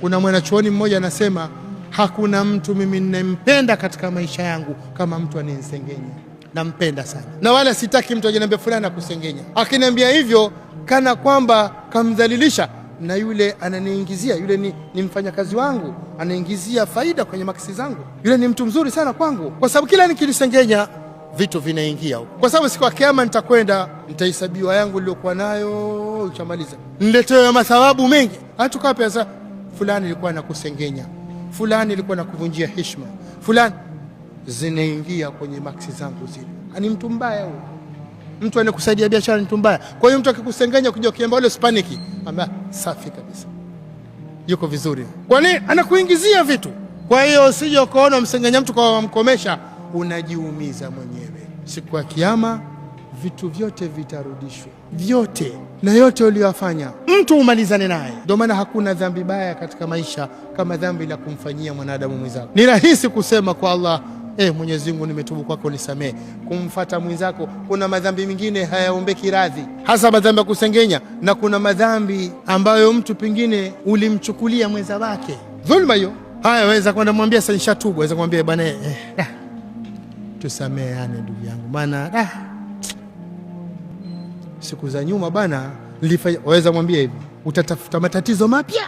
Kuna mwanachuoni mmoja anasema, hakuna mtu mimi ninempenda katika maisha yangu kama mtu aninisengenya. Nampenda sana, na wala sitaki mtu ajaniambia fulani akusengenya. Akiniambia hivyo kana kwamba kamdhalilisha, na yule ananiingizia, yule ni mfanyakazi wangu, anaingizia faida kwenye maksi zangu. Yule ni mtu mzuri sana kwangu, kwa sababu kila nikilisengenya vitu vinaingia huko, kwa sababu siku ya kiyama nitakwenda, nitahesabiwa yangu niliyokuwa nayo, uchamaliza niletewe mathawabu mengi. Hatukaa pesa, fulani ilikuwa nakusengenya, fulani ilikuwa nakuvunjia heshima, fulani, zinaingia kwenye maksi zangu zile. Ani mtu mbaya huyo. Mtu anakusaidia biashara ni mtu mbaya. Kwa hiyo mtu akikusengenya ukija ukiamba wale uspaniki, amba safi kabisa, yuko vizuri. Kwa nini? Anakuingizia vitu. Kwa hiyo usije ukaona msengenya mtu kwa mkomesha, unajiumiza mwenyewe. Siku ya kiyama vitu vyote vitarudishwa, vyote na yote uliyofanya mtu umalizane naye. Ndio maana hakuna dhambi baya katika maisha kama dhambi la kumfanyia mwanadamu mwenzako. Ni rahisi kusema kwa Allah, Mwenyezi Mungu nimetubu kwako nisamee. Kumfuata mwenzako, kuna madhambi mengine hayaombeki radhi, hasa madhambi ya kusengenya, na kuna madhambi ambayo mtu pengine ulimchukulia mwenza wake dhulma hiyo. Haya, waweza kwenda mwambia sasa nishatubu, waweza kumwambia bwana tusameane ndugu yangu, maana siku za nyuma bana nilifanya. Waweza mwambia hivi, utatafuta matatizo mapya